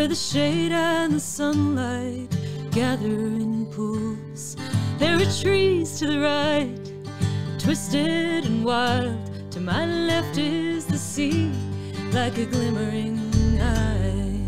where the shade and the sunlight gather in pools. There are trees to the right, twisted and wild. To my left is the sea, like a glimmering eye.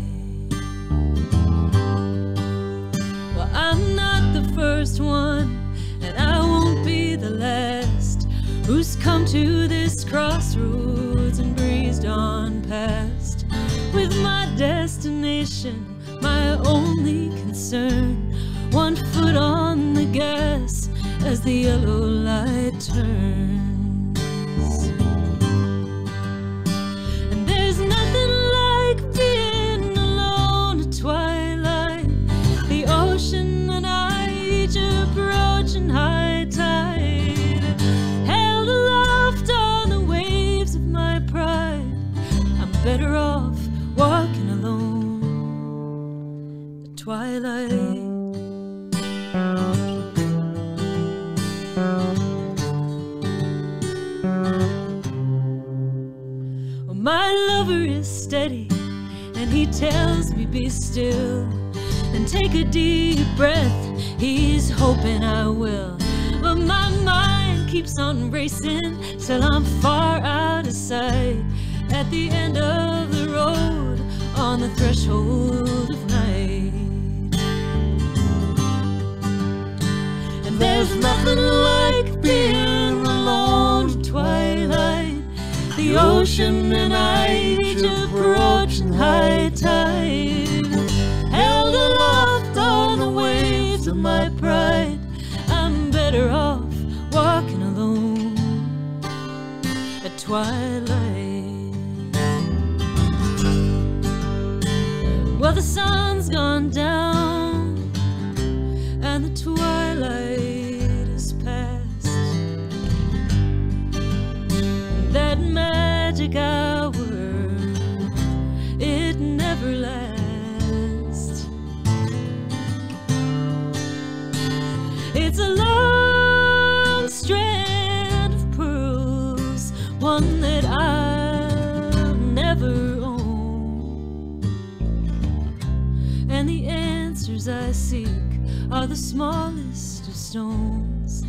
Well, I'm not the first one, and I won't be the last, who's come to this crossroads and breezed on past, with my destination my only concern, one foot on the gas as the yellow light turns. And there's nothing like being alone at twilight, the ocean and I each approaching high tide, held aloft on the waves of my pride. I'm better off walking alone at twilight. My lover is steady, and he tells me be still and take a deep breath. He's hoping I will, but my mind keeps on racing till I'm far out of sight, at the end of the road, on the threshold of night. And there's nothing like being alone at twilight, the ocean and I each approaching high tide, held aloft on the waves of my pride. I'm better off walking alone at twilight. Well, the sun's gone down and the twilight is past. That magic hour, it never lasts. It's a long strand of pearls, one that I'll never own. And the answers I seek are the smallest of stones.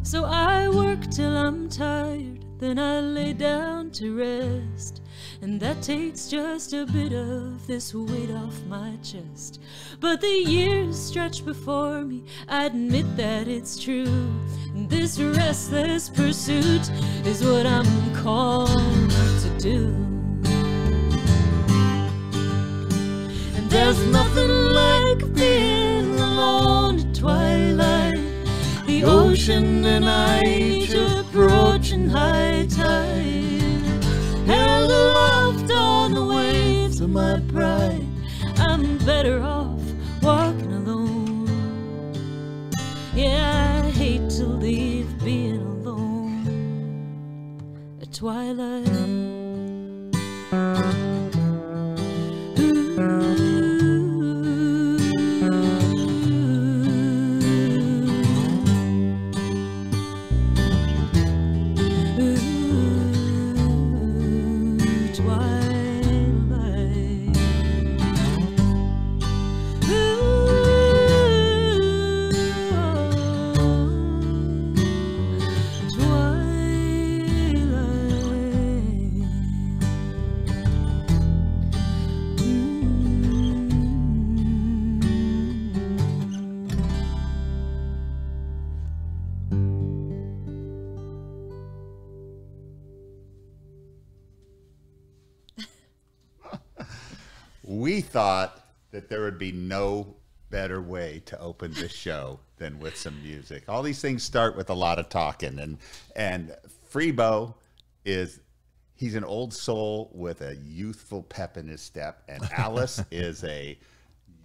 So I work till I'm tired, then I lay down to rest, and that takes just a bit of this weight off my chest. But the years stretch before me, I admit that it's true, and this restless pursuit is what I'm called to do. And there's nothing like being alone at twilight, the ocean and I each approaching high tide, held aloft on the waves of my pride. I'm better off walking alone. Yeah, I hate to leave being alone at twilight. We thought that there would be no better way to open this show than with some music. All these things start with a lot of talking, and Freebo he's an old soul with a youthful pep in his step, and Alice is a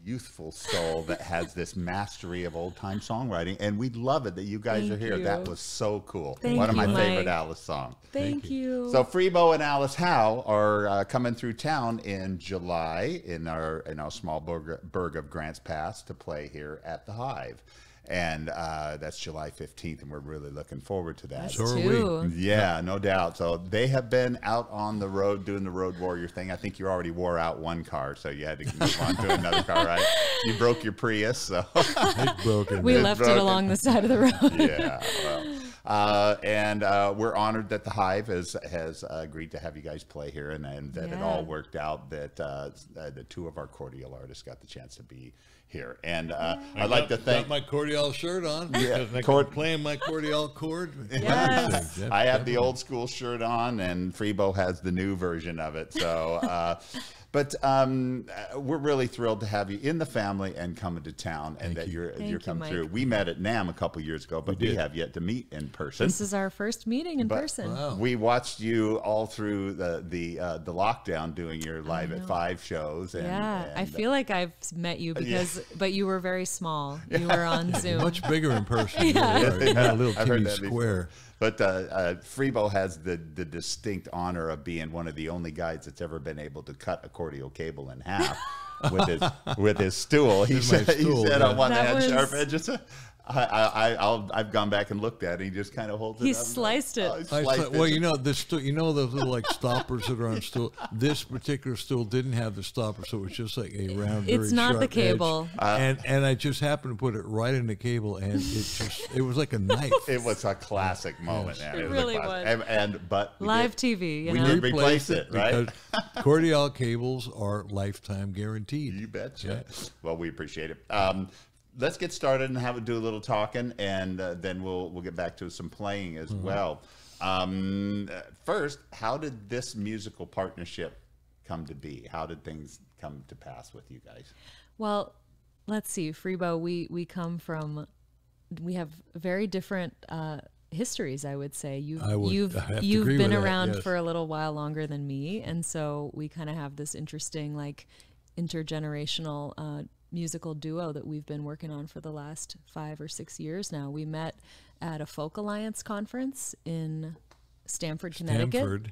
youthful soul that has this mastery of old-time songwriting, and we love it that you guys are here. That was so cool. One of my favorite Alice songs. Thank you. So Freebo and Alice Howe are coming through town in July in our small burg of Grants Pass to play here at the Hive. and that's July 15th, and we're really looking forward to that. So are we. Yeah, no doubt. So they have been out on the road doing the road warrior thing. I think you already wore out one car, so you had to move on to another car, right? You broke your Prius, so It's broken. We left it along the side of the road. Yeah, well, and we're honored that the Hive has agreed to have you guys play here, and that it all worked out that the two of our Cordial artists got the chance to be here. And I'd like to thank got my Cordial shirt on. Yeah, Playing my Cordial chord. Yes. I have the old school shirt on, and Freebo has the new version of it. So, but we're really thrilled to have you in the family and coming to town, and that you're coming through. We met at NAMM a couple years ago, but we have yet to meet in person. This is our first meeting in person. Wow. We watched you all through the lockdown doing your Live at 5 shows. And, I feel like I've met you because, but you were very small. You were on Zoom. Much bigger in person. Yeah. You're a little I've heard teeny that square. But Freebo has the distinct honor of being one of the only guys that's ever been able to cut a cordial cable in half with his stool. He said on one that had sharp edges. I've gone back and looked at it. He just kind of holds it up. He sliced it. Well, you know those little like stoppers that are on stool. This particular stool didn't have the stopper, so it was just like a round. It's very not sharp the cable. and I just happened to put it right in the cable, and it was like a knife. It was a classic moment. Yes. Man. It really was. But Live TV, we did replace it, right? Because Cordial cables are lifetime guaranteed. You betcha. Yeah. Well, we appreciate it. Let's get started and do a little talking, and then we'll get back to some playing as well. First, how did this musical partnership come to be? How did things come to pass with you guys? Well, let's see, Freebo, we have very different histories, I would say. You've been around for a little while longer than me, and so we kind of have this interesting like intergenerational musical duo that we've been working on for the last 5 or 6 years now. We met at a Folk Alliance conference in Stamford, Connecticut.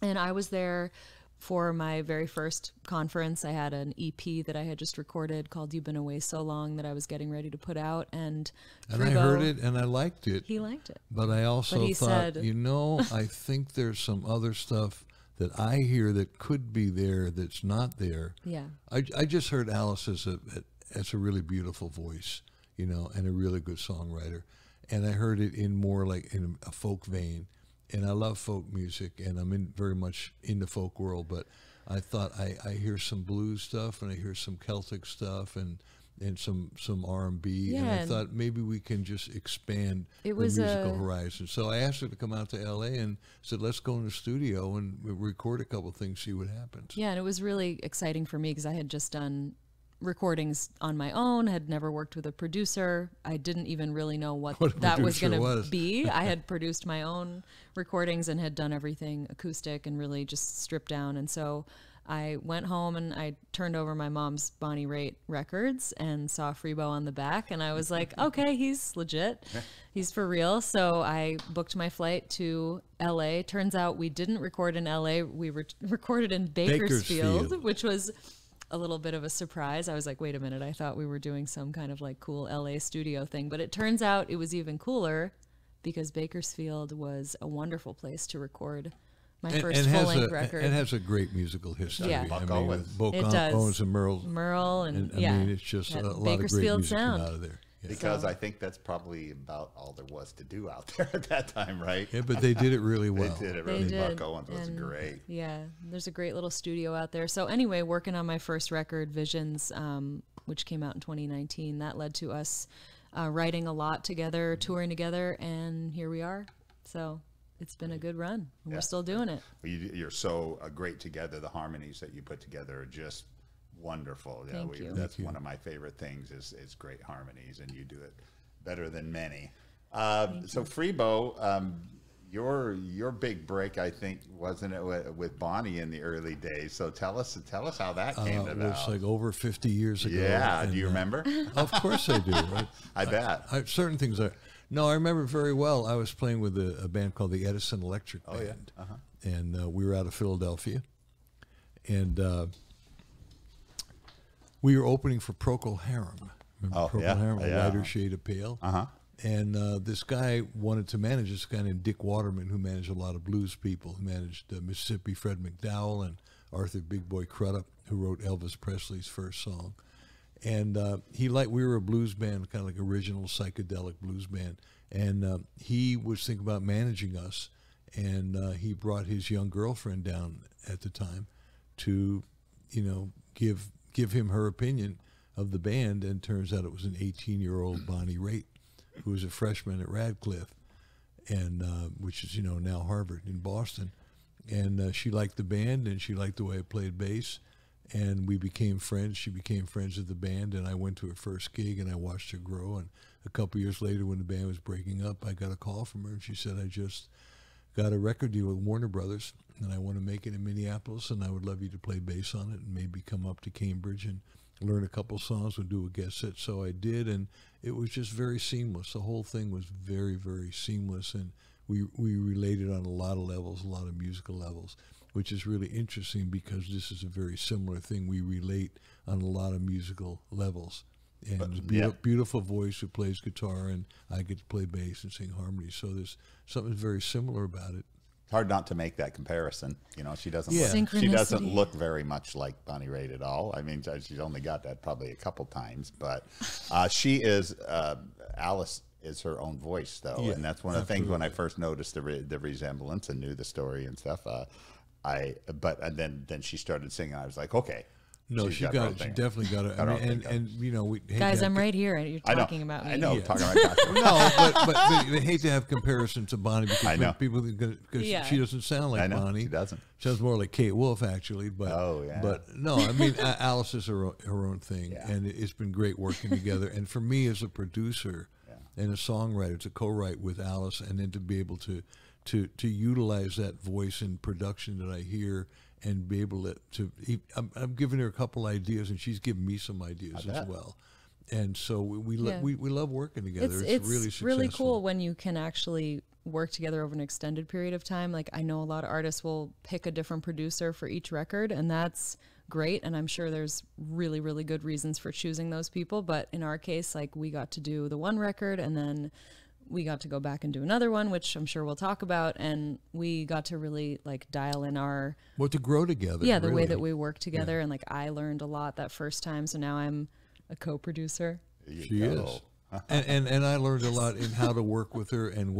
And I was there for my very first conference. I had an EP that I had just recorded called You've Been Away So Long that I was getting ready to put out. And Freebo, I heard it and I liked it. He liked it. But I also thought, I think there's some other stuff that I hear that could be there that's not there. Yeah. I just heard Alice as a really beautiful voice, and a really good songwriter. And I heard it in more like in a folk vein. And I love folk music, and I'm very much in the folk world, but I thought I hear some blues stuff, and I hear some Celtic stuff, and some R&B, and I thought maybe we can just expand the musical horizon. So I asked her to come out to L.A. and said, let's go in the studio and record a couple things, see what happens. Yeah, and it was really exciting for me because I had just done recordings on my own, had never worked with a producer. I didn't even really know what that was going to be. I had produced my own recordings and had done everything acoustic and really just stripped down. And so I went home and I turned over my mom's Bonnie Raitt records and saw Freebo on the back, and I was like, okay, he's legit. He's for real. So I booked my flight to LA. Turns out we didn't record in LA. We recorded in Bakersfield, which was a little bit of a surprise. I was like, wait a minute, I thought we were doing some kind of like cool LA studio thing. But it turns out it was even cooler because Bakersfield was a wonderful place to record my first full-length record. It has a great musical history. Yeah. Buck Owens and Merle. And I mean, it's just a lot of great music coming out of there. Yeah. Because I think that's probably about all there was to do out there at that time, right? Yeah, but they did it really well. They did it really. Buck Owens was great. Yeah, there's a great little studio out there. So anyway, working on my first record, Visions, which came out in 2019, that led to us writing a lot together, touring together, and here we are. So it's been a good run. And we're still doing it. Well, you're so great together. The harmonies that you put together are just wonderful. Yeah, Thank you. That's one of my favorite things is great harmonies, and you do it better than many. So Freebo, your big break, I think, wasn't it with Bonnie in the early days? So tell us how that came about. It was like over 50 years ago. Yeah, do you remember? Of course I do. Right? I bet. Certain things are. No, I remember very well. I was playing with a band called the Edison Electric Band, and we were out of Philadelphia, and we were opening for Procol Harum. Remember Oh, Purple yeah, Heron, a yeah. lighter shade of pale. And this guy wanted to manage this guy named Dick Waterman, who managed a lot of blues people. Who managed Mississippi Fred McDowell and Arthur Big Boy Crudup, who wrote Elvis Presley's first song. And we were a blues band, kind of like original psychedelic blues band. And he was thinking about managing us. And he brought his young girlfriend down at the time to, give him her opinion of the band. And turns out it was an 18-year-old Bonnie Raitt, who was a freshman at Radcliffe, and which is now Harvard in Boston. And she liked the band, and she liked the way I played bass. And we became friends. She became friends with the band, and I went to her first gig, and I watched her grow. And a couple years later, when the band was breaking up, I got a call from her, and she said, I just got a record deal with Warner Brothers, and I want to make it in Minneapolis, and I would love you to play bass on it and maybe come up to Cambridge and learn a couple songs and do a guest set. So I did, and it was just very seamless. The whole thing was very, very seamless, and we related on a lot of levels, a lot of musical levels, which is really interesting because this is a very similar thing. We relate on a lot of musical levels. And beautiful voice who plays guitar, and I get to play bass and sing harmonies. So there's something very similar about it. It's hard not to make that comparison. She doesn't. Yeah. She doesn't look very much like Bonnie Raitt at all. I mean, she's only got that probably a couple times, but she is. Alice is her own voice, though, and that's one of the things when I first noticed the resemblance and knew the story and stuff. But then she started singing. I was like, okay. No, she definitely got it. We Guys, I'm right here. You're talking about me. I know, Yeah. talking about No, but they hate to have comparisons to Bonnie because I know. people because she doesn't sound like I know, Bonnie. she doesn't. She sounds more like Kate Wolf, actually. But but no, I mean Alice is her own thing, and it's been great working together. And for me as a producer and a songwriter to co-write with Alice, and then to be able to utilize that voice in production that I hear. And be able I'm giving her a couple ideas, and she's giving me some ideas as well. And so we love working together. It's really successful. Really cool when you can actually work together over an extended period of time. Like I know a lot of artists will pick a different producer for each record, and that's great. And I'm sure there's really, really good reasons for choosing those people. But in our case, like we got to do the one record, and then we got to go back and do another one, which I'm sure we'll talk about, and we got to really like dial in our to grow together. Yeah, the way that we work together, and like I learned a lot that first time, so now I'm a co-producer. She is, and I learned a lot in how to work with her and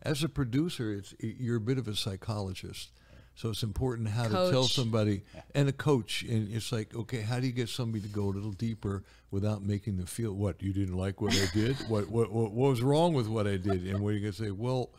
as a producer, you're a bit of a psychologist. So it's important how to tell somebody, and a coach, and it's like, okay, how do you get somebody to go a little deeper without making them feel, what, you didn't like what I did? What was wrong with what I did? And what are you going to say? Well,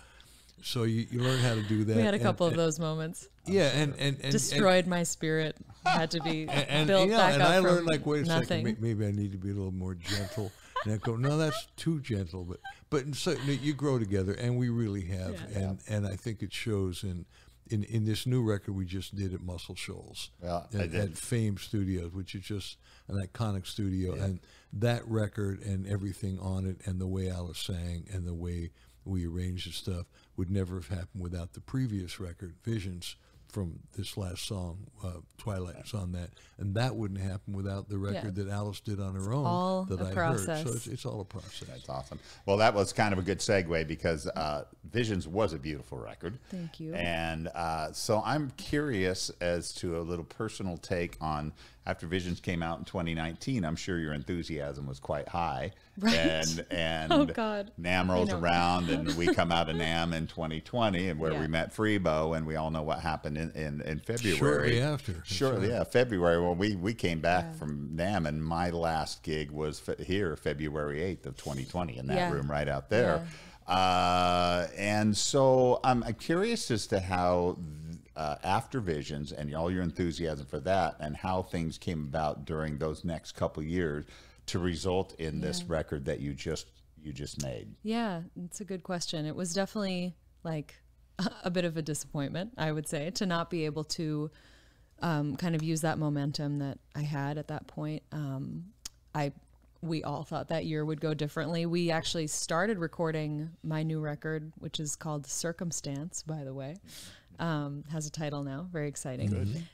so you learn how to do that. We had a couple of those moments. Yeah, and destroyed my spirit. Had to be and built back and up I from learned, like, wait a nothing. second, maybe I need to be a little more gentle. And I go, no, that's too gentle. But so you grow together, and we really have, and I think it shows in this new record we just did at Muscle Shoals at Fame Studios, which is just an iconic studio. And that record and everything on it, and the way Alice sang and the way we arranged the stuff would never have happened without the previous record, Visions, from this last song, Twilight's on that. And that wouldn't happen without the record that Alice did on her own all that a I process. heard. So it's all a process. That's awesome. Well, that was kind of a good segue because Visions was a beautiful record. Thank you. And so I'm curious as to a little personal take on, after Visions came out in 2019, I'm sure your enthusiasm was quite high. Right. And Oh, God. NAMM rolls around, and we come out of NAMM in 2020, and where we met Freebo, and we all know what happened in February. Shortly after. February. Well, we came back from NAMM, and my last gig was here February 8th of 2020 in that room right out there. And so I'm curious as to how after Visions and all your enthusiasm for that, and how things came about during those next couple years to result in this record that you just made. Yeah, it's a good question. It was definitely like a bit of a disappointment, I would say, to not be able to kind of use that momentum that I had at that point. We all thought that year would go differently. We actually started recording my new record, which is called Circumstance, by the way. Has a title now, very exciting.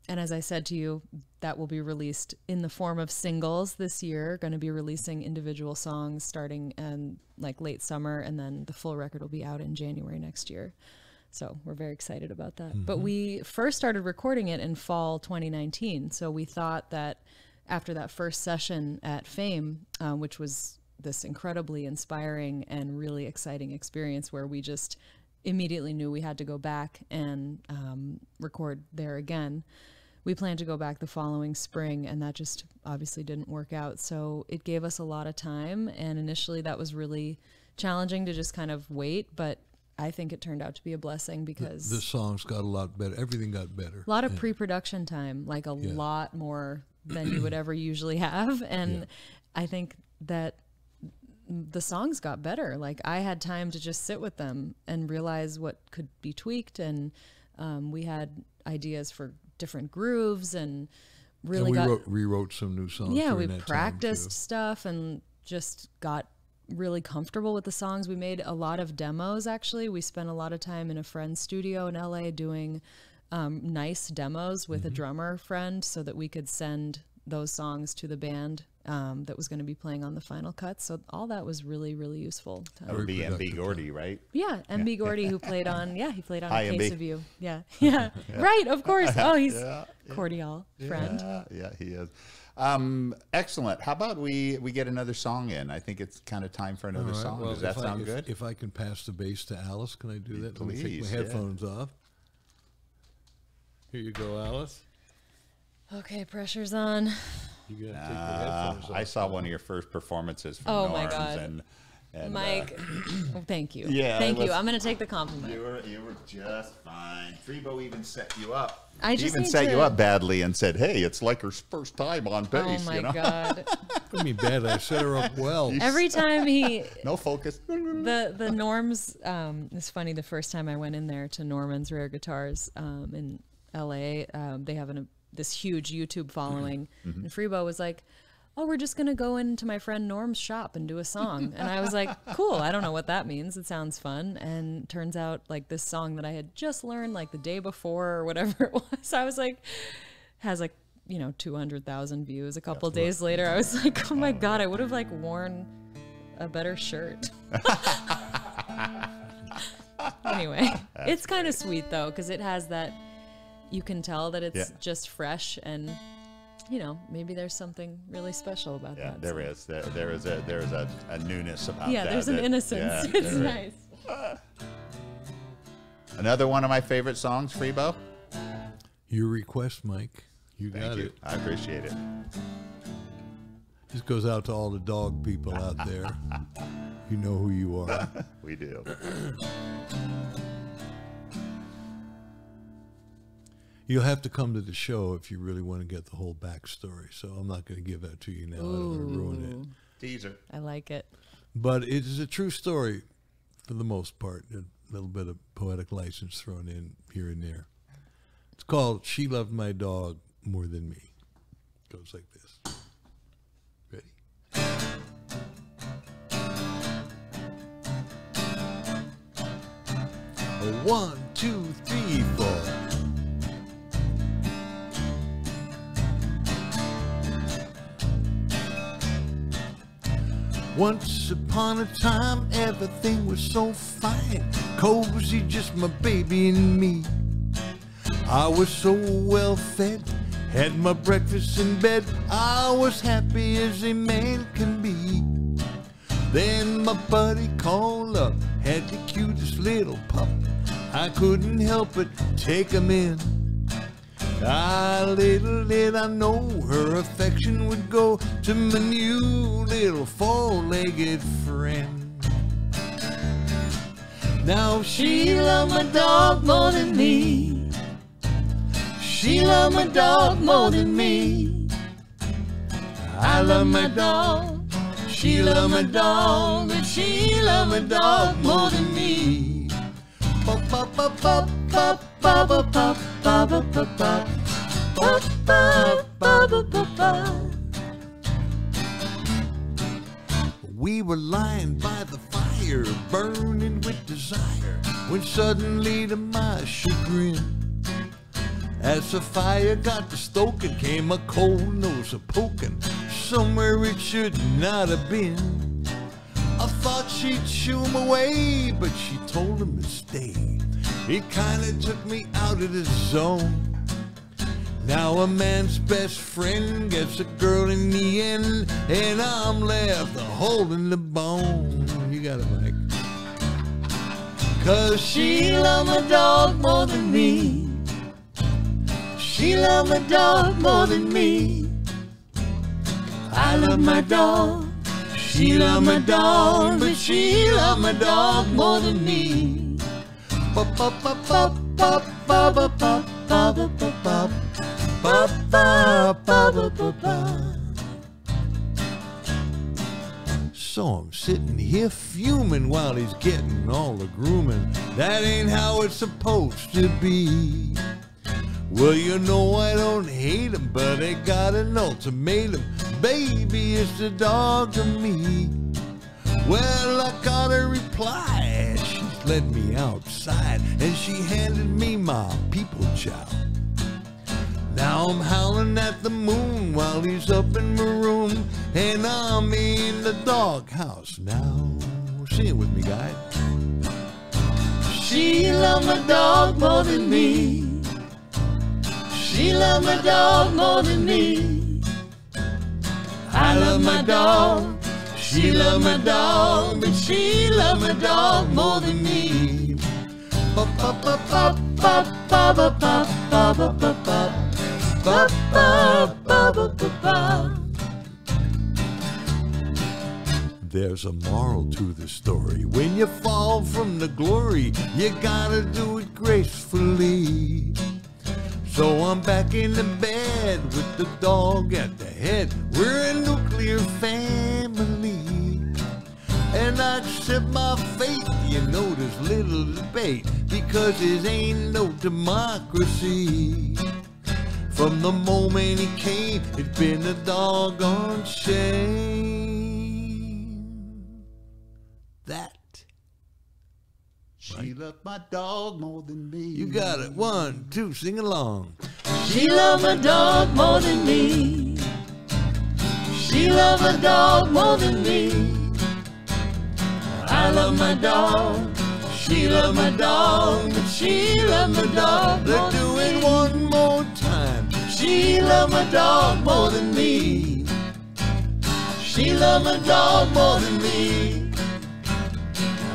as I said to you, that will be released in the form of singles this year. Going to be releasing individual songs starting in like late summer, and then the full record will be out in January next year. So we're very excited about that. Mm-hmm. But we first started recording it in fall 2019. So we thought that after that first session at Fame, which was this incredibly inspiring and really exciting experience where we just immediately knew we had to go back and record there again. We planned to go back the following spring, and that just obviously didn't work out. So it gave us a lot of time, and initially that was really challenging to just kind of wait, but I think it turned out to be a blessing because the songs got a lot better. Everything got better. A lot of pre-production time, like a lot more than you would ever usually have. And I think that the songs got better. Like I had time to just sit with them and realize what could be tweaked. And we had ideas for different grooves and really rewrote some new songs. Yeah, we practiced stuff and just got really comfortable with the songs. We made a lot of demos, actually. We spent a lot of time in a friend's studio in LA doing nice demos with a drummer friend so that we could send those songs to the band that was going to be playing on the final cut. So all that was really, really useful. That would be MB Gordy, right? Yeah, MB Gordy, who played on, he played on A Case of You. Yeah. Right, of course. Oh, he's Cordial friend. Yeah, he is. Excellent. How about we get another song in? I think it's kind of time for another song. Well, does that sound good? If I can pass the bass to Alice, can I do that? Please, Let me take my headphones off. Here you go, Alice. Okay, pressure's on. You gotta take the headphones off. I saw one of your first performances from Oh Norm's, my God. and Mike, thank you. Yeah, thank you. I'm going to take the compliment. You were just fine. Freebo even set you up. I just he even need set to- you up badly and said, "Hey, it's like her first time on bass." Oh my you know? God. I mean, bad. I set her up well. Every time No focus. the Norms, it's funny, the first time I went in there to Norman's Rare Guitars in LA, they have this huge YouTube following, and Freebo was like, "Oh, we're just gonna go into my friend Norm's shop and do a song." And I was like, "Cool, I don't know what that means. It sounds fun." And turns out like this song that I had just learned like the day before or whatever it was, I was like, has like, 200,000 views. A couple days later, I was like, "Oh my God, I would have like worn a better shirt." Anyway, it's kind of sweet though, because it has that, you can tell that it's just fresh, and maybe there's something really special about that. Yeah, there is. There is a newness about that. Yeah, there's an innocence. Yeah, it's nice. Another one of my favorite songs, Freebo. Your request, Mike. You got Thank you. it. I appreciate it. This goes out to all the dog people out there. You know who you are. We do. You'll have to come to the show if you really want to get the whole backstory. So I'm not going to give that to you now. I don't want to ruin it. Teaser. I like it. But it is a true story for the most part. A little bit of poetic license thrown in here and there. It's called She Loved My Dog More Than Me. Goes like this. Ready? 1, 2, 3, 4. Once upon a time, everything was so fine, cozy, just my baby and me. I was so well fed, had my breakfast in bed. I was happy as a man can be. Then my buddy called up, had the cutest little pup. I couldn't help but take him in. Little did I know her affection would go to my new little four-legged friend. Now she loved my dog more than me. She loved my dog more than me. I love my dog. She loved my dog, and she loved my dog more than me. Ba ba ba ba ba ba ba ba ba ba ba ba ba ba ba ba. We were lying by the fire, burning with desire, when suddenly to my chagrin, As the fire got to stoking, came a cold nose a poking somewhere it should not have been. I thought she'd shoo him away, but she told him to stay. It kinda took me out of the zone. Now a man's best friend gets a girl in the end, and I'm left holding the bone. You got it, Mike. 'Cause she loved my dog more than me. She loved my dog more than me. I love my dog. She loved my dog, but she loved my dog more than me. Ba ba ba ba ba ba ba ba ba ba ba ba ba ba ba ba. So I'm sitting here fuming while he's getting all the grooming. That ain't how it's supposed to be. Well, you know I don't hate him, but I got an ultimatum. Baby, it's the dog to me. Well, I got a reply. She's led me outside, and she handed me my people chow. Now I'm howling at the moon while he's up in my room, and I'm in the doghouse now. Sing it with me, guys. She loved my dog more than me. She loved my dog more than me. I love my dog. She loved my dog, but she loved my dog more than me. Ba ba ba ba ba ba ba ba ba ba ba ba ba ba ba ba ba. There's a moral to the story. When you fall from the glory, you gotta do it gracefully. So I'm back in the bed with the dog at the head. We're a nuclear family. And I accept my fate. You know there's little debate, because there ain't no democracy. From the moment he came, it's been a doggone shame. That. She loved my dog more than me. You got it. 1, 2, sing along. She loved my dog more than me. She loved my dog more than me. I love my dog. She loved my dog, but she loved my dog. Let's do it one more time. She loved my dog more than me. She loved my dog more than me.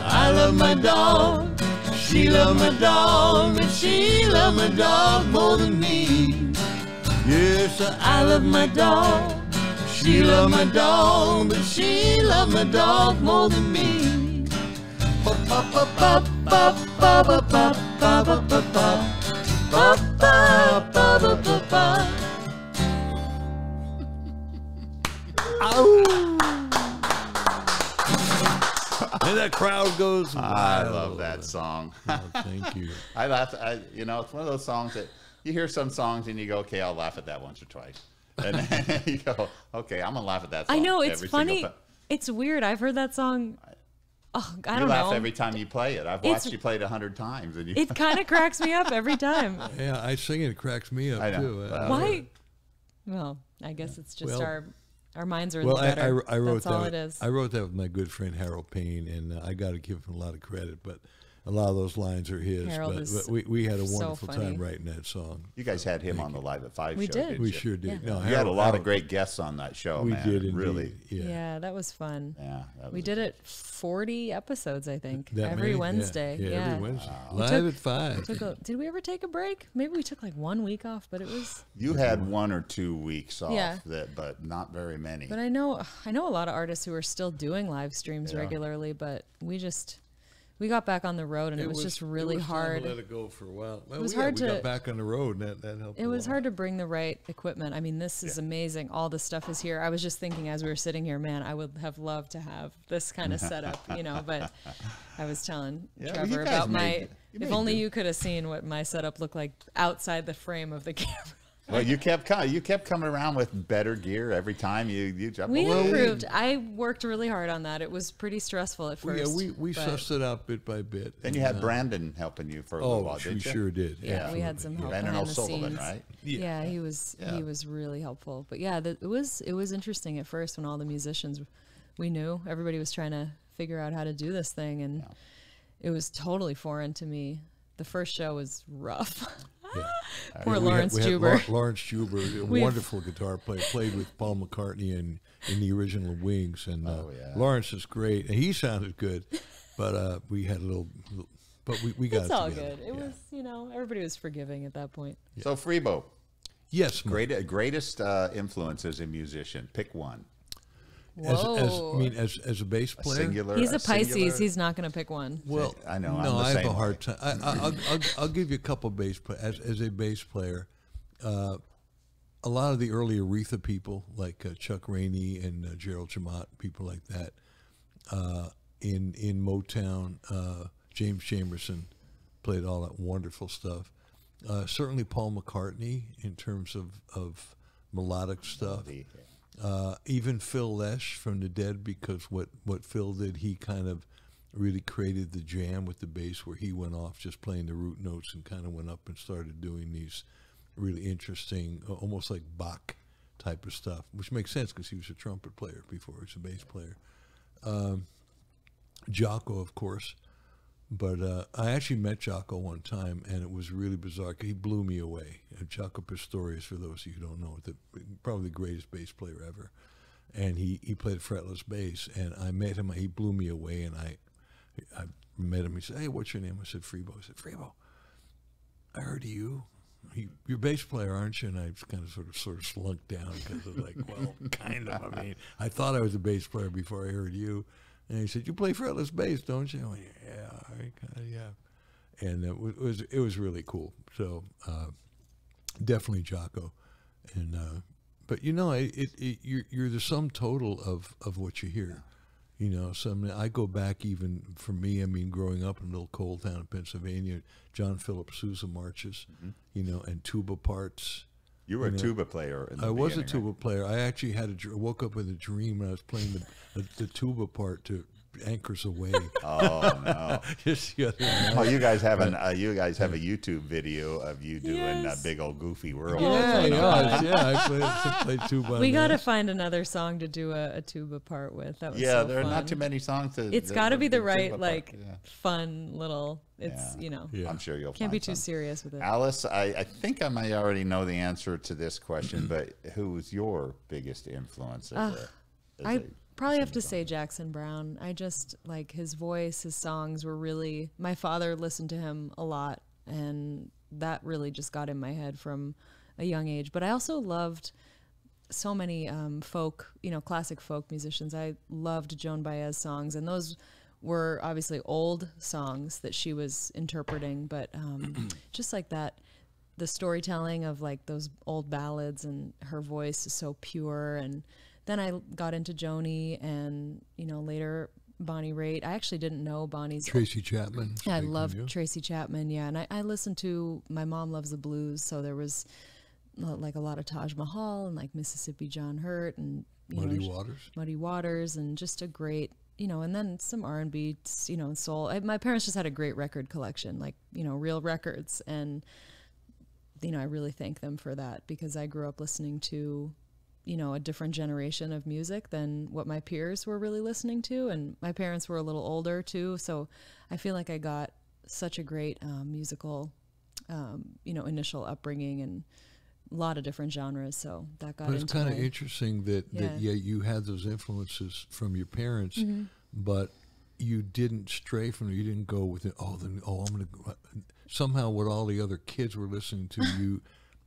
I love my dog. She loved my dog, but she loved my dog more than me. Yes, I love my dog. She loved my dog, but she loved my dog more than me. Ba ba ba ba ba ba ba ba ba ba ba ba ba ba ba ba. And that crowd goes wild. I love that song. Oh, thank you. I laugh. You know, it's one of those songs that you hear some songs and you go, okay, I'll laugh at that once or twice. And then you go, okay, I'm going to laugh at that song. I know, it's every funny. single time. It's weird. I've heard that song. Oh, I You don't laugh know. every time you play it. I've watched you play it 100 times. And you, It kind of cracks me up every time. Yeah, I sing it. It cracks me up, I know. too. Why? Well, I guess it's just Well- our minds are in Well, the gutter. I wrote That's that. all it is. I wrote that with my good friend Harold Payne, and I got to give him a lot of credit. But a lot of those lines are his. Harold But is we had a so wonderful funny. time writing that song. you guys had him on the Live at 5 We show, did. didn't We you? sure did. Yeah. No, You had a lot of great guests on that show, We man. did indeed. Really. Yeah. Yeah, that was fun. Yeah. That We was did it 40 episodes, I think, That every many? Wednesday. Yeah, every Wednesday. We Live took- at 5. Did we ever take a break? Maybe we took like 1 week off, but it was. You had 1 or 2 weeks off, Yeah. but not very many. But I know a lot of artists who are still doing live streams Yeah. regularly, but we got back on the road and it was just really hard. Time to let it go for a while. Well, was yeah, hard we to- got back on the road, and that helped. It a was lot. hard to bring the right equipment. I mean, this is amazing. All the stuff is here. I was just thinking as we were sitting here, man, I would have loved to have this kind of setup, but I was telling Yeah, well, Trevor you guys about made my, it. You if made only it. you could have seen what my setup looked like outside the frame of the camera. Well, you kept coming around with better gear every time you jumped. We improved. I worked really hard on that. It was pretty stressful at first. We sussed it out bit by bit. Then you had Brandon helping you for a little while, didn't you? Sure did. Yeah, we had some help Brandon behind the O'Sullivan, scenes. right? Yeah, he was really helpful. But yeah, it was interesting at first when all the musicians we knew, everybody was trying to figure out how to do this thing, and it was totally foreign to me. The first show was rough. Yeah. Poor Lawrence Juber. Lawrence Juber, a wonderful guitar player, played with Paul McCartney in the original Wings, and Lawrence is great, and he sounded good, but we had a little but we got it's it all together. good. It was, everybody was forgiving at that point. Yeah. So Freebo, yes, greatest influences in musician. Pick one. As a bass player, Singular. He's a Pisces. Singular? He's not going to pick one. Well, I know. No, I have a hard way. time. I'll give you a couple bass players. As a bass player, a lot of the early Aretha people, like Chuck Rainey and Gerald Jamot, people like that. In Motown, James Jamerson played all that wonderful stuff. Certainly Paul McCartney in terms of melodic stuff. Even Phil Lesh from the Dead, because what Phil did, he kind of really created the jam with the bass, where he went off just playing the root notes and kind of went up and started doing these really interesting, almost like Bach type of stuff, which makes sense because he was a trumpet player before he was a bass player. Jocko, of course. But I actually met Jocko one time, and it was really bizarre. He blew me away. Jocko Pastorius, for those of you who don't know, probably the greatest bass player ever. And he played fretless bass, and I met him. He blew me away, and I met him. He said, "Hey, what's your name?" I said, "Freebo." I said, "Freebo, I heard of you. You're a bass player, aren't you?" And I kind of sort of slunk down because I was like, well, kind of. I mean, I thought I was a bass player before I heard you. And he said, "You play fretless bass, don't you?" I went, yeah. And it was really cool. So definitely Jocko. And but you're the sum total of what you hear. I go back even for me. I mean, growing up in a little coal town in Pennsylvania, John Philip Sousa marches, and tuba parts. You were a tuba player in the beginning, was a tuba player. I actually woke up with a dream when I was playing the tuba part to Anchors Away. Oh no! Just the other night. Oh, you guys have a YouTube video of you doing Big Old Goofy World. I played tuba. We got to find another song to do a tuba part with. That was so there are fun. not too many songs. It's got to be the right fun little. It's I'm sure you'll can't find be too some. serious with it. Alice, I think I may already know the answer to this question, but who was your biggest influence? I probably have to say Jackson Browne. I just like his voice, his songs were really. My father listened to him a lot, and that really just got in my head from a young age. But I also loved so many folk, classic folk musicians. I loved Joan Baez songs, and those were obviously old songs that she was interpreting, but just like that, the storytelling of like those old ballads, and her voice is so pure. And then I got into Joni, and later Bonnie Raitt. I actually didn't know Bonnie's. Tracy Chapman. I loved Tracy Chapman, and I listened to. My mom loves the blues, so there was like a lot of Taj Mahal and like Mississippi John Hurt and Muddy Waters, and just a great. And then some R&B, and soul. My parents just had a great record collection, like, real records. And, I really thank them for that, because I grew up listening to, a different generation of music than what my peers were really listening to. And my parents were a little older too. So I feel like I got such a great musical, initial upbringing, and a lot of different genres, so that got into. But it's kind of interesting that you had those influences from your parents, but you didn't stray from it. You didn't go with it. I'm going to somehow what all the other kids were listening to.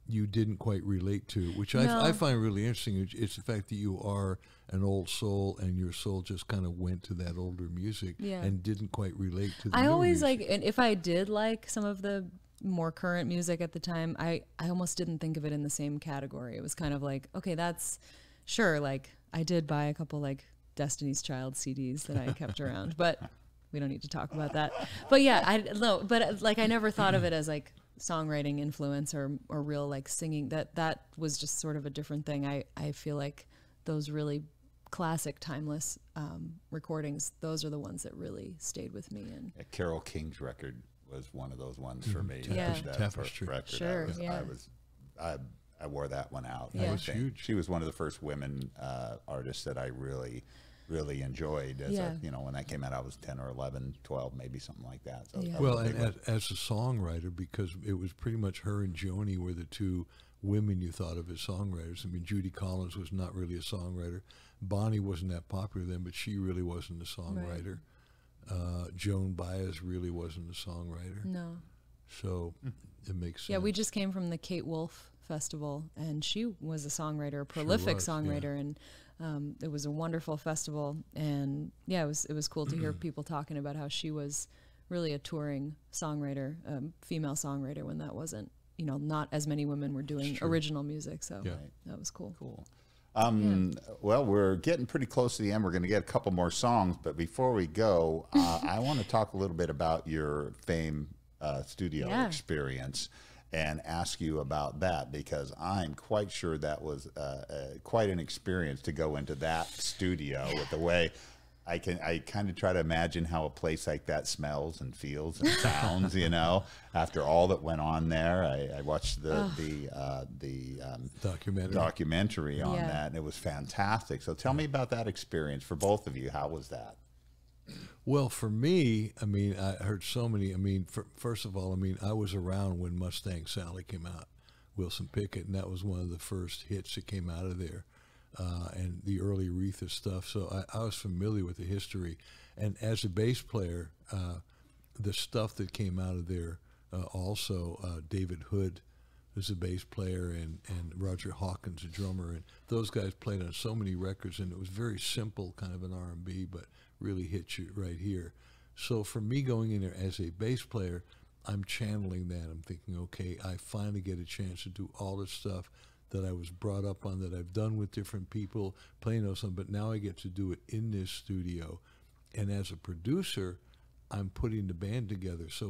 You didn't quite relate to, which I find really interesting. It's the fact that you are an old soul, and your soul just kind of went to that older music and didn't quite relate to the I newer always music. and if I did like some of the more current music at the time, I almost didn't think of it in the same category. It was kind of like, okay, that's sure. Like I did buy a couple like Destiny's Child CDs that I kept around, but we don't need to talk about that. But yeah, I never thought of it as like songwriting influence or real like singing. That was just sort of a different thing. I feel like those really classic, timeless recordings, those are the ones that really stayed with me. And Carole King's record was one of those ones for me. Yeah. That Tapestry. record, Sure, yeah. I wore that one out. Yeah. I That was think. huge. She was one of the first women artists that I really enjoyed. Yeah. When that came out, I was 10 or 11, 12, maybe something like that. So Yeah. that was Well, a big and one. as a songwriter, because it was pretty much her and Joni were the two women you thought of as songwriters. I mean, Judy Collins was not really a songwriter. Bonnie wasn't that popular then, but she really wasn't a songwriter. Joan Baez really wasn't a songwriter. no. So it makes sense. Yeah, we just came from the Kate Wolf Festival, and she was a songwriter, a prolific was, yeah. songwriter, and it was a wonderful festival. And yeah, it was cool to hear people talking about how she was really a touring songwriter, female songwriter, when that wasn't, not as many women were doing original music. So Yeah. that was cool. Cool. Well, we're getting pretty close to the end. We're going to get a couple more songs, but before we go, I want to talk a little bit about your Fame studio Yeah. experience and ask you about that, because I'm quite sure that was quite an experience to go into that studio with the way I kind of try to imagine how a place like that smells and feels and sounds, after all that went on there. I watched the documentary on Yeah. that, and it was fantastic. So tell me about that experience for both of you. How was that? Well, for me, I mean, I heard so many. I mean, first of all, I mean, I was around when Mustang Sally came out, Wilson Pickett, and that was one of the first hits that came out of there, and the early Aretha stuff. So I was familiar with the history. And as a bass player, the stuff that came out of there, also David Hood was a bass player, and Roger Hawkins, a drummer, and those guys played on so many records, and it was very simple, kind of an R&B, but really hit you right here. So for me going in there as a bass player, I'm channeling that. I'm thinking, okay, I finally get a chance to do all the stuff that I was brought up on, that I've done with different people, playing those songs, but now I get to do it in this studio. And as a producer, I'm putting the band together. So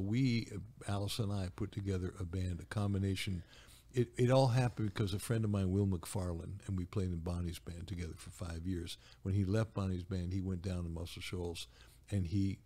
Alice and I put together a band, a combination. It all happened because a friend of mine, Will McFarlane, and we played in Bonnie's band together for 5 years. When he left Bonnie's band, he went down to Muscle Shoals, and he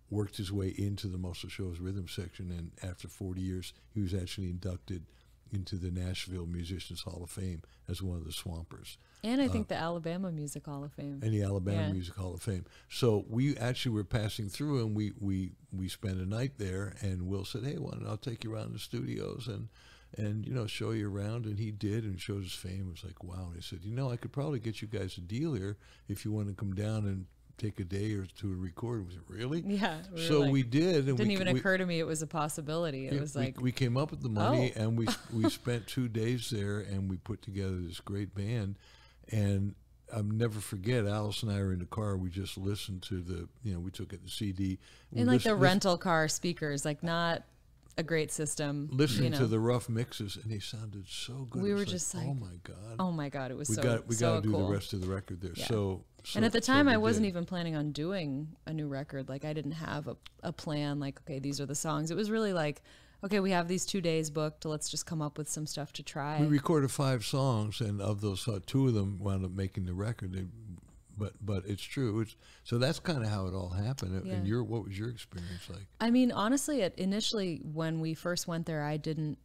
worked his way into the Muscle Shoals rhythm section. And after 40 years, he was actually inducted into the Nashville Musicians Hall of Fame as one of the Swampers. And I think the Alabama Music Hall of Fame. And the Alabama Yeah. Music Hall of Fame. So we actually were passing through, and we spent a night there, and Will said, hey, I'll take you around the studios and show you around. And he did, and showed his fame. It was like, wow. And he said, I could probably get you guys a deal here if you want to come down and take a day or two to record. Was it really? Yeah. So we did. And Didn't even occur to me it was a possibility. It was like, we came up with the money, and we spent 2 days there, and we put together this great band. And I'll never forget, Alice and I were in the car. We just listened to we took it the CD. in like the rental car speakers, like not a great system. Listening to the rough mixes, and they sounded so good. We It were was just oh like, my god, oh my God, it was we so got so to do cool. the rest of the record there. Yeah. So And at the time, we I wasn't did. even planning on doing a new record. Like I didn't have a plan. Like, okay, these are the songs. It was really like, okay, we have these 2 days booked. Let's just come up with some stuff to try. We recorded 5 songs, and of those, 2 of them wound up making the record. But it's true. So that's kind of how it all happened. Yeah. And what was your experience like? I mean, honestly, initially when we first went there, I didn't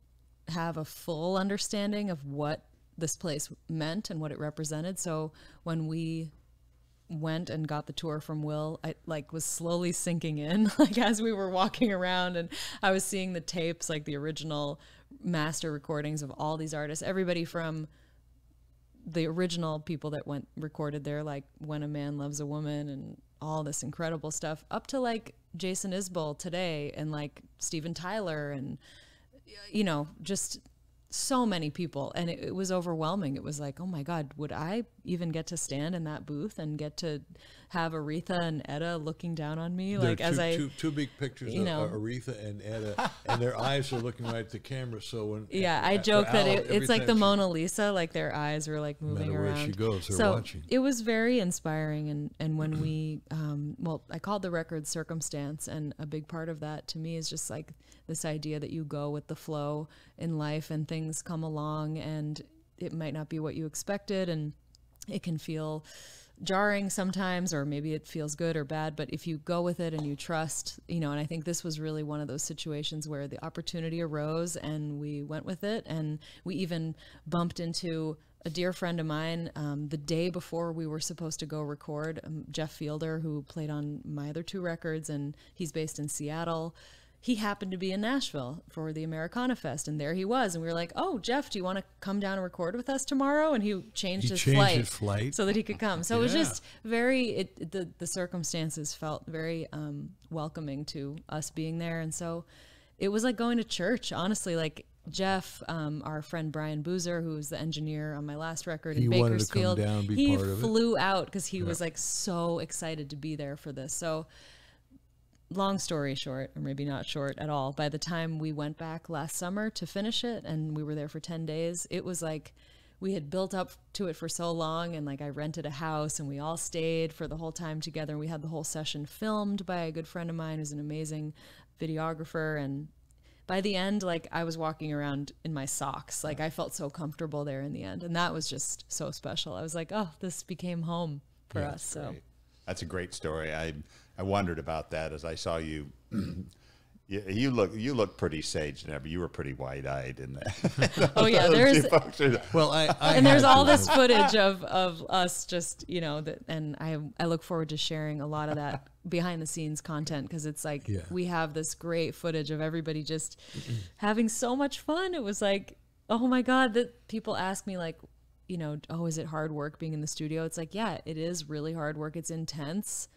have a full understanding of what this place meant and what it represented. So when we went and got the tour from Will, I was slowly sinking in, like as we were walking around, and I was seeing the tapes, like the original master recordings of all these artists, everybody from the original people that recorded there, like When a Man Loves a Woman and all this incredible stuff, up to like Jason Isbell today, and like Steven Tyler, and just so many people. And it was overwhelming. It was like, oh my God, would I even get to stand in that booth and get to have Aretha and Etta looking down on me, There like are as two big pictures of Aretha and Etta, and their eyes are looking right at the camera. So when I joke that it's like the time Mona Lisa, like their eyes were like no moving matter around. where she goes, they're So watching. it was very inspiring, and when we, well, I called the record Circumstance, and a big part of that to me is just like this idea that you go with the flow in life, and things come along, and it might not be what you expected, and it can feel jarring sometimes, or maybe it feels good or bad, but if you go with it and you trust, and I think this was really one of those situations where the opportunity arose and we went with it. And we even bumped into a dear friend of mine the day before we were supposed to go record, Jeff Fielder, who played on my other 2 records, and he's based in Seattle. He happened to be in Nashville for the Americana Fest, and there he was. And we were like, "Oh, Jeff, do you want to come down and record with us tomorrow?" And he changed his flight so that he could come. So it was just very, the circumstances felt very welcoming to us being there. And so it was like going to church, honestly. Like Jeff, our friend Brian Boozer, who was the engineer on my last record in Bakersfield, wanted to come down, he part of flew out because he was like so excited to be there for this. So long story short, or maybe not short at all, by the time we went back last summer to finish it, and we were there for 10 days, it was like we had built up to it for so long, and like I rented a house and we all stayed for the whole time together. We had the whole session filmed by a good friend of mine who's an amazing videographer, and by the end, like I was walking around in my socks. Like I felt so comfortable there in the end, and that was just so special. I was like, oh, this became home for us. So great. That's a great story. I wondered about that as I saw you. You look pretty sage and you were pretty wide-eyed in that. Oh yeah, there's and there's all this footage of us just and I look forward to sharing a lot of that behind the scenes content, because it's like we have this great footage of everybody just having so much fun. It was like, oh my God, that people ask me like, oh, is it hard work being in the studio? It's like, yeah, it is really hard work. It's intense,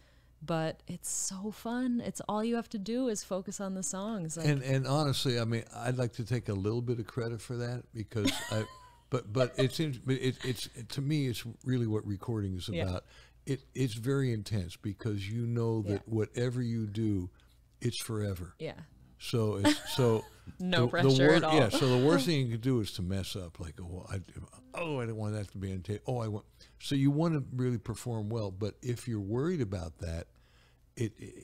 but it's so fun. It's all you have to do is focus on the songs. Like, and honestly, I mean, I'd like to take a little bit of credit for that, because but it seems it's to me it's really what recording is about. It's very intense, because that whatever you do, it's forever. Yeah. So it's no pressure at all. Yeah. So the worst thing you can do is to mess up. Like, I didn't want that to be on tape. So you want to really perform well, but if you're worried about that,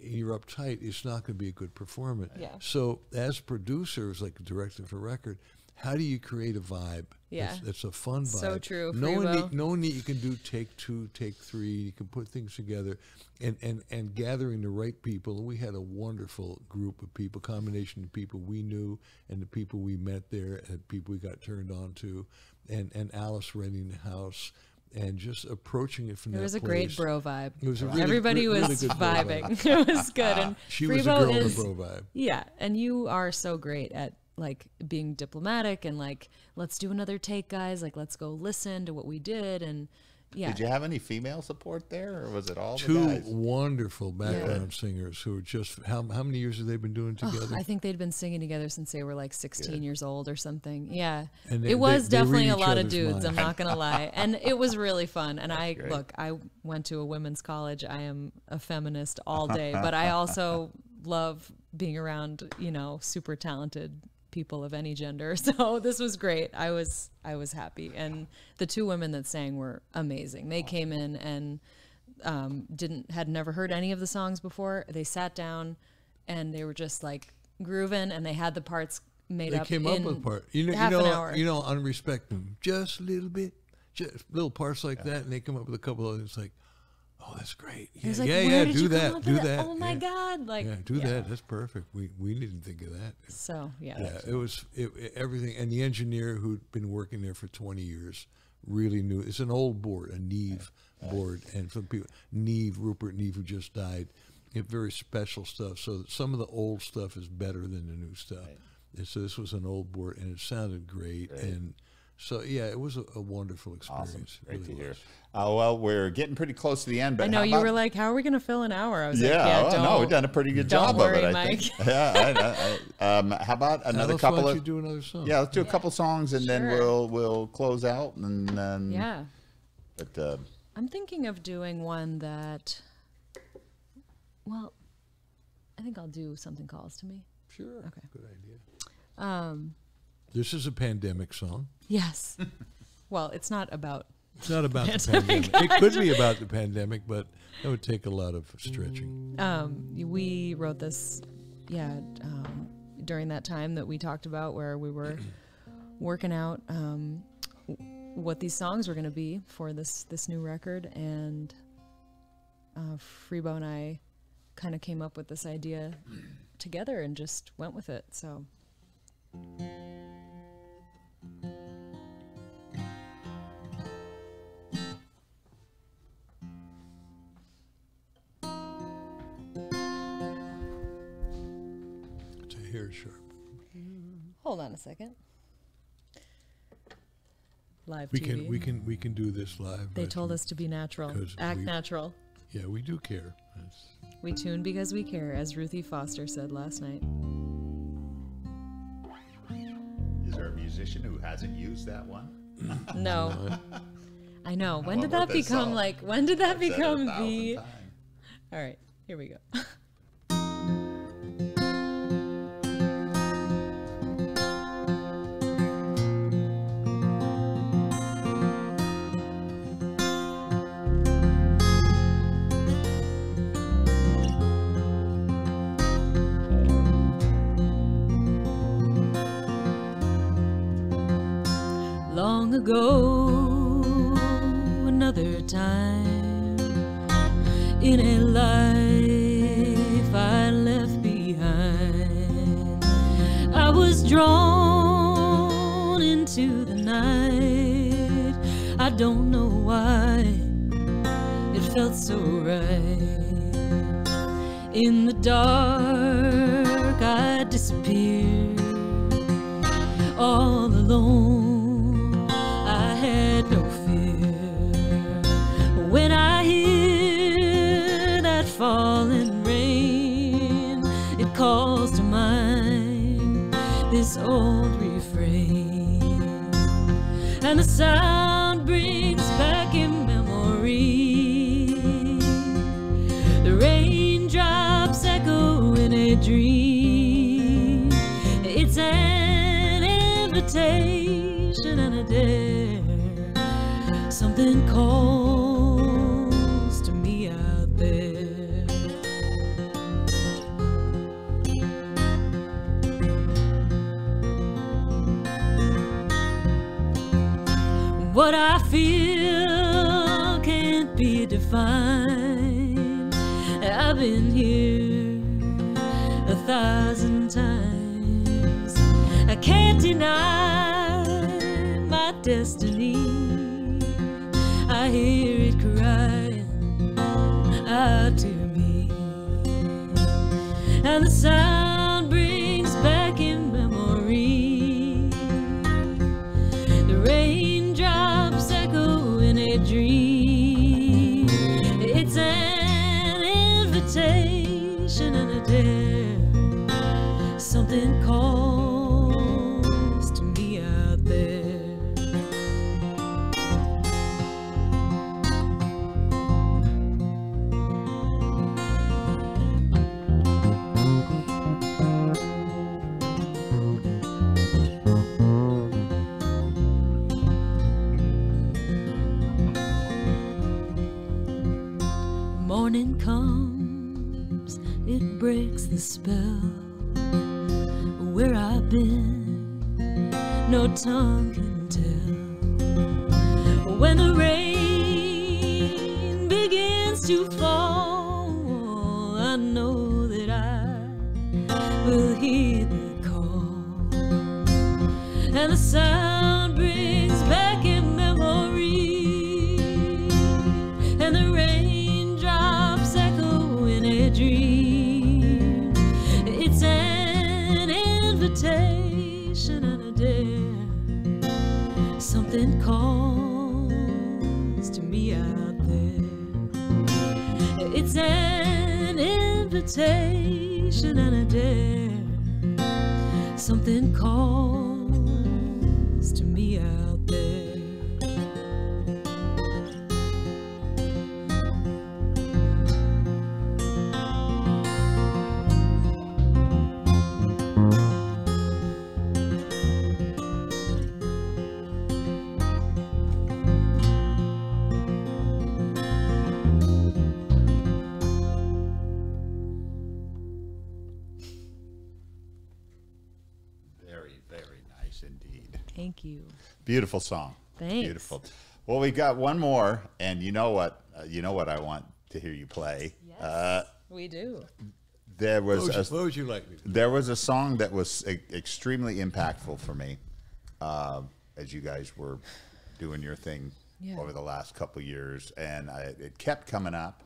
you're uptight. It's not going to be a good performance. Yeah. So as producers, like a director of a record, how do you create a vibe? Yeah. That's a fun vibe. So true. Knowing that you can do take 2, take 3, you can put things together, and gathering the right people. And we had a wonderful group of people, combination of people we knew and the people we met there and people we got turned on to, and Alice renting the house. And just approaching it from that place. It was a great bro vibe. It was a really, everybody really was good vibing. It was good. And she Freebo was a girl in the bro vibe. Yeah, and you are so great at like being diplomatic and like, let's do another take, guys. Like, let's go listen to what we did. And yeah. Did you have any female support there, or was it all Two the guys? wonderful background singers who are just, how many years have they been doing together? I think they'd been singing together since they were like 16 years old or something. Yeah. And it was they definitely read a each lot of other's dudes, minds. I'm not going to lie. And it was really fun. And great. I went to a women's college. I am a feminist all day, but I also love being around, super talented people of any gender. So this was great. I was happy. And the 2 women that sang were amazing. They came in and had never heard any of the songs before. They sat down and they were just like grooving, and they had the parts made up. They came up with a part. Half an hour. Unrespect them just a little bit, just little parts like that, and they come up with a couple of. It's like, oh, that's great. Yeah, like, do that. Oh my God! Like, that. That's perfect. We didn't think of that. So it was everything. and the engineer who'd been working there for 20 years really knew. It's an old board, a Neve board, and some people, Rupert Neve, who just died. Very special stuff. So some of the old stuff is better than the new stuff. Right. And so this was an old board, and it sounded great. And so, it was a wonderful experience. Awesome. Great really to hear. was. Well, we're getting pretty close to the end. But I know you were like, "How are we going to fill an hour?" I was like, no, we've done a pretty good job worry, of it. I Mike. think. How about another couple why don't of? you do another song? Yeah, let's do a couple songs, and then Sure. we'll close out, and then But I'm thinking of doing one that, well, I think I'll do Something Calls to Me. Sure. Okay. Good idea. This is a pandemic song. Yes. Well, it's not about. It's not about the pandemic. It could be about the pandemic, but that would take a lot of stretching. We wrote this, during that time that we talked about where we were working out what these songs were going to be for this new record, and Freebo and I kind of came up with this idea together and just went with it. So. It's a hair sharp. Hold on a second. Live We TV. we can do this live. They told us to be natural. 'Cause Act natural. Yeah, we do care. We tune because we care, as Ruthie Foster said last night. is there a musician who hasn't used that one? No. I know. When What did that about this become song? like, when did that I've said it become 1,000 the... times. All right, here we go. Long ago, another time, in a life I left behind, I was drawn into the night. I don't know why it felt so right. In the dark I disappeared, all alone. I had no fear. When I hear that falling rain, it calls to mind this old refrain, and the sound brings back in memory the raindrops echo in a dream. It's an invitation and a dare. Something calls to me out there. What I feel can't be defined. I've been here 1,000 times. I can't deny my destiny. I hear it crying out to me, and the sound brings back in memory the raindrops echo in a dream. It's an invitation and a dare. Something calls to me out there. Morning comes, it breaks the spell. Where I've been, no tongue can tell. When the rain begins to fall, I know that I will hear the call, and the sound brings back in memory, and the raindrops echo in a dream. It's an invitation and a dare. Something calls to me out there. It's an invitation and a dare. Something calls to me out there. Thank you. Beautiful song. Thanks. Beautiful. Well, we got one more, and you know what I want to hear you play. Yes, we do. There was what would you like me to do? There was a song that was extremely impactful for me, as you guys were doing your thing over the last couple of years, and it kept coming up.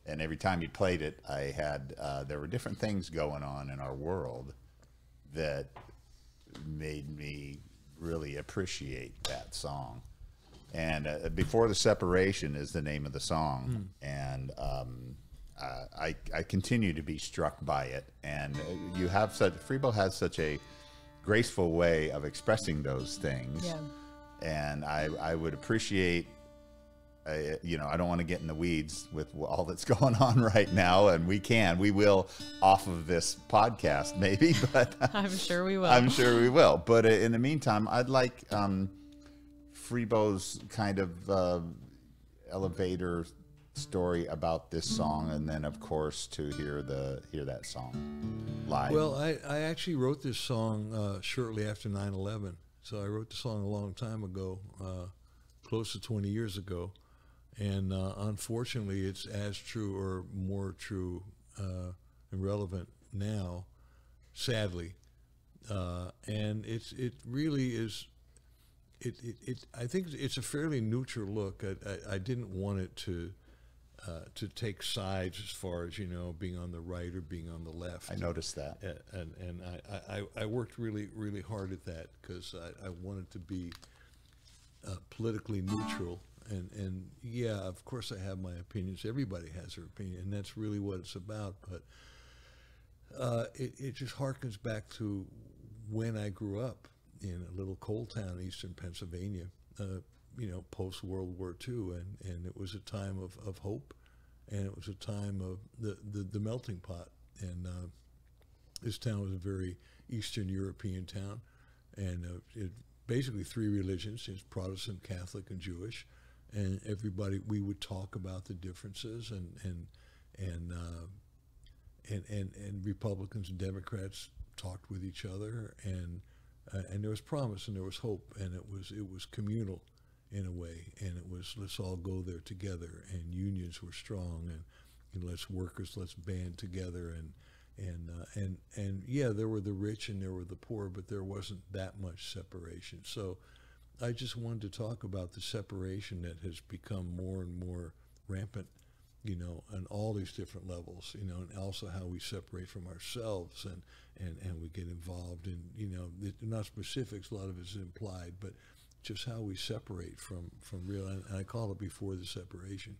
And every time you played it, I had there were different things going on in our world that made me really appreciate that song. And Before the Separation is the name of the song, and I continue to be struck by it. And Freebo has such a graceful way of expressing those things. Yeah. And I would appreciate, I don't want to get in the weeds with all that's going on right now, and we will off of this podcast maybe, but I'm sure we will. I'm sure we will. But in the meantime, I'd like Freebo's kind of elevator story about this song, and then of course to hear that song live. Well, I actually wrote this song shortly after 9/11. So I wrote the song a long time ago, close to 20 years ago. And unfortunately, it's as true or more true and relevant now, sadly. And it really is. I think it's a fairly neutral look. I didn't want it to take sides as far as being on the right or being on the left. I noticed that, and I worked really really hard at that because I wanted to be politically neutral. And yeah, of course I have my opinions. Everybody has their opinion, and that's really what it's about. But it just harkens back to when I grew up in a little coal town, eastern Pennsylvania, post World War II, and it was a time of hope, and it was a time of the melting pot. And this town was a very Eastern European town, and it basically three religions: it's Protestant, Catholic, and Jewish. And everybody, we would talk about the differences, and Republicans and Democrats talked with each other, and there was promise and there was hope, and it was communal in a way, and it was let's all go there together, and unions were strong, and let's band together, and yeah, there were the rich and there were the poor, but there wasn't that much separation. So I just wanted to talk about the separation that has become more and more rampant, on all these different levels, and also how we separate from ourselves and we get involved in, not specifics, a lot of it's implied, but just how we separate from real, and I call it Before the Separation.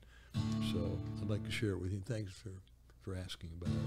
So I'd like to share it with you. Thanks for asking about it.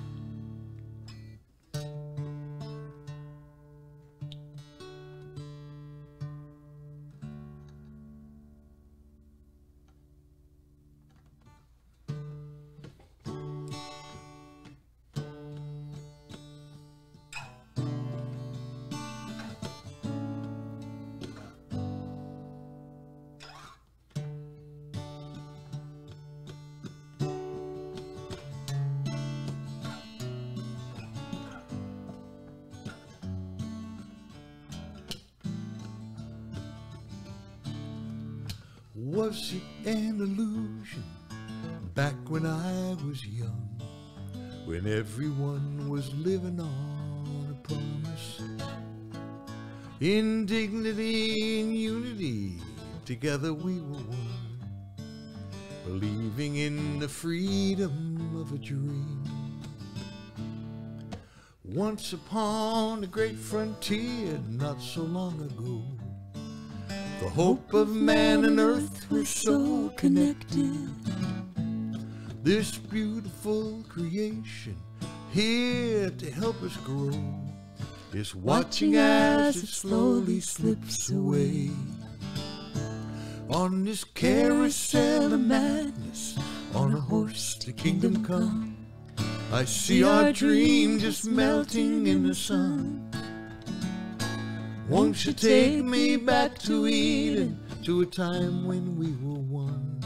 Was it an illusion back when I was young, when everyone was living on a promise? In dignity and unity, together we were one, believing in the freedom of a dream. Once upon a great frontier, not so long ago, the hope of man and earth were so connected. This beautiful creation here to help us grow is watching as it slowly slips away. On this carousel of madness, on a horse to kingdom come, I see our dream just melting in the sun. Won't you take me back to Eden, to a time when we were one,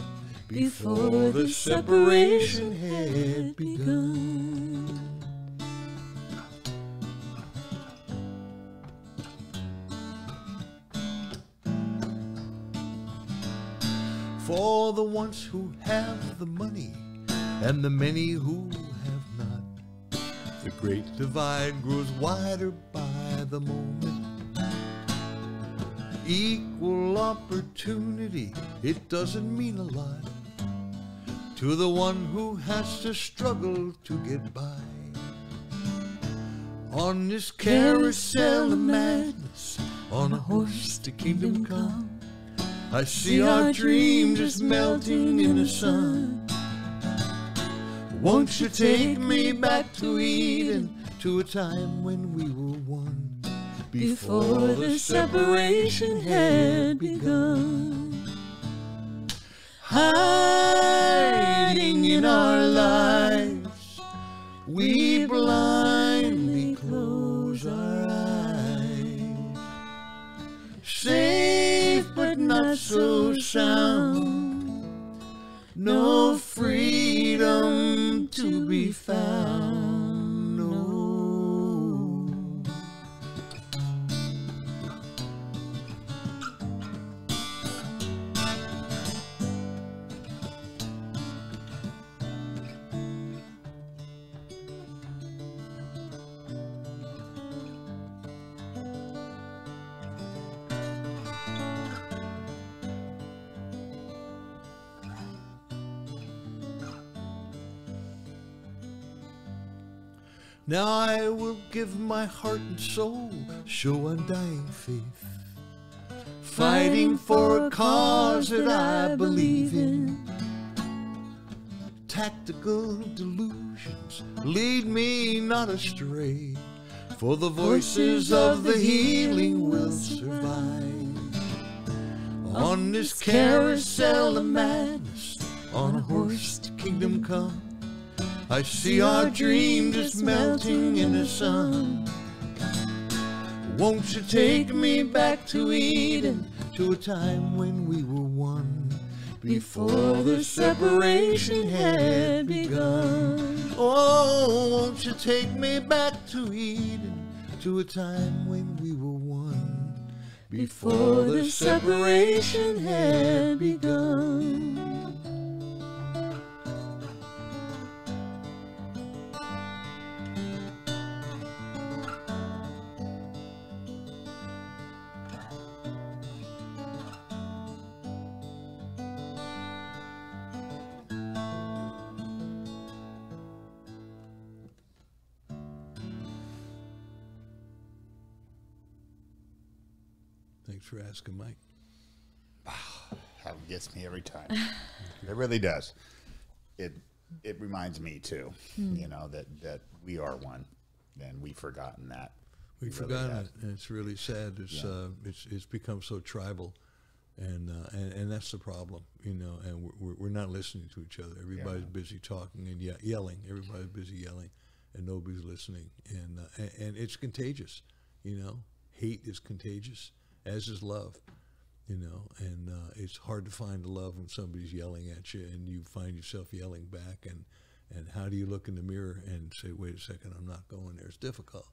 before the separation had begun? for the ones who have the money and the many who have not. The great divide grows wider by the moment. Equal opportunity, it doesn't mean a lot to the one who has to struggle to get by. On this carousel of madness, on a horse to kingdom come, I see our dream just melting in the sun. Won't you take me back to Eden, to a time when we were one, before the separation had begun. Hiding in our lives, we blindly close our eyes. Safe but not so sound, no freedom to be found, no. Now I will give my heart and soul, show undying faith, fighting for a cause that I believe in. Tactical delusions lead me not astray, for the voices of the healing will survive. On this carousel of madness, on a horse to kingdom come, I see our dream just melting in the sun. Won't you take me back to Eden, to a time when we were one, before the separation had begun? Oh, won't you take me back to Eden, to a time when we were one, before the separation had begun? Thanks for asking, Mike. That gets me every time. It really does. It reminds me too, you know, that we are one, and we've forgotten that. We've forgotten it, and it's really sad. It's become so tribal, and that's the problem, you know. And we're not listening to each other. Everybody's busy talking and yelling. Everybody's busy yelling, and nobody's listening. And it's contagious, you know. Hate is contagious, as is love, you know. And it's hard to find the love when somebody's yelling at you, and you find yourself yelling back. And how do you look in the mirror and say, "Wait a second, I'm not going there"? It's difficult.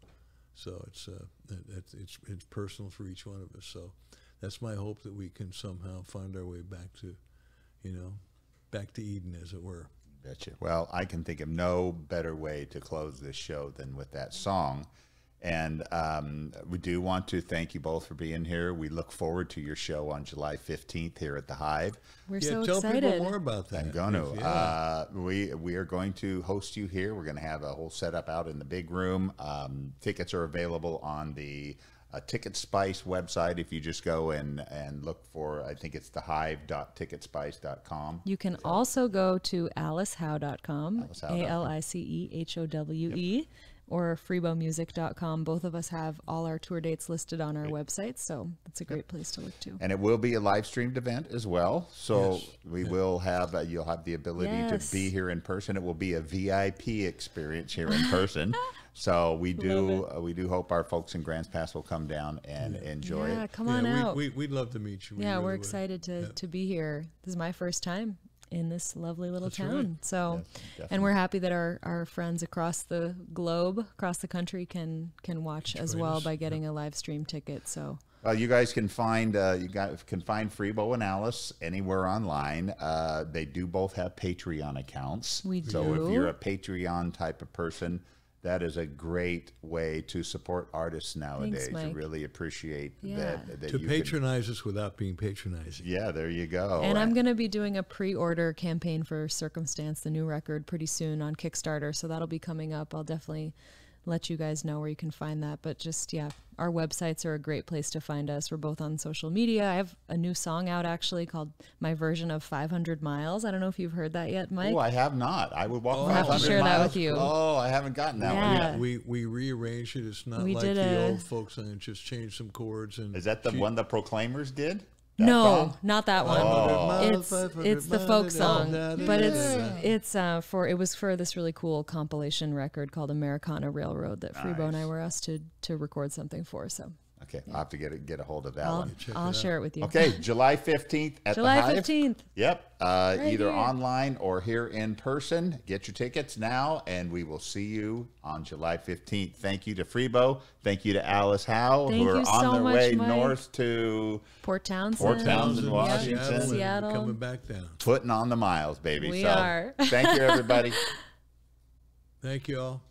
So it's personal for each one of us. So that's my hope, that we can somehow find our way back to, you know, back to Eden, as it were. Betcha. Well, I can think of no better way to close this show than with that song. And we do want to thank you both for being here. We look forward to your show on July 15th here at the Hive. We're so tell excited. People more about that. I'm going to. We are going to host you here. We're going to have a whole setup out in the big room. Tickets are available on the Ticket Spice website. If you just go and look for, I think it's thehive.ticketspice.com. You can also go to alicehowe.com, ALICEHOWE, or freebomusic.com. Both of us have all our tour dates listed on our website, so it's a great place to look to. And it will be a live streamed event as well, so we will have you'll have the ability to be here in person. It will be a VIP experience here in person. So we do hope our folks in Grants Pass will come down and enjoy it. Yeah, come on out. We'd love to meet you. Yeah, we're excited to be here. This is my first time in this lovely little town. Right. So, and we're happy that our friends across the globe, across the country can watch as well by getting a live stream ticket. So Well, you guys can find Freebo and Alice anywhere online. They do both have Patreon accounts. We So do. if you're a Patreon type of person, that is a great way to support artists nowadays. I Mike. really appreciate Yeah. that To you patronize us without being patronizing. Yeah, there you go. And I'm going to be doing a pre-order campaign for Circumstance, the new record, pretty soon on Kickstarter. So that'll be coming up. I'll definitely let you guys know where you can find that. But just, yeah, our websites are a great place to find us. We're both on social media. I have a new song out, actually, called My Version of 500 Miles. I don't know if you've heard that yet, Mike. Oh, I have not. I would walk We'll 500 have to share miles. that with you. Oh, I haven't gotten that Yeah. one. We rearranged it. It's not We like did the a- old folk song. Just changed some chords. And Is that the she- one the Proclaimers did? That No, song? not that one. 500 miles, It's 500 the folk miles, song, da, da, but da, it's da. it was for this really cool compilation record called Americana Railroad that Freebo and I Nice. were asked to record something for. So Okay, I'll have to get a hold of that one. I'll share it with you. Okay, July 15th at July the Hive. 15th. Yep, either here. online or here in person. Get your tickets now, and we will see you on July 15th. Thank you to Freebo. Thank you to Alice Howe, Thank who are you on so their much, way Mike. north to Port Townsend. Port Townsend, Yeah, Washington. and Seattle. coming back down. putting on the miles, baby. We so, are. Thank you, everybody. Thank you all.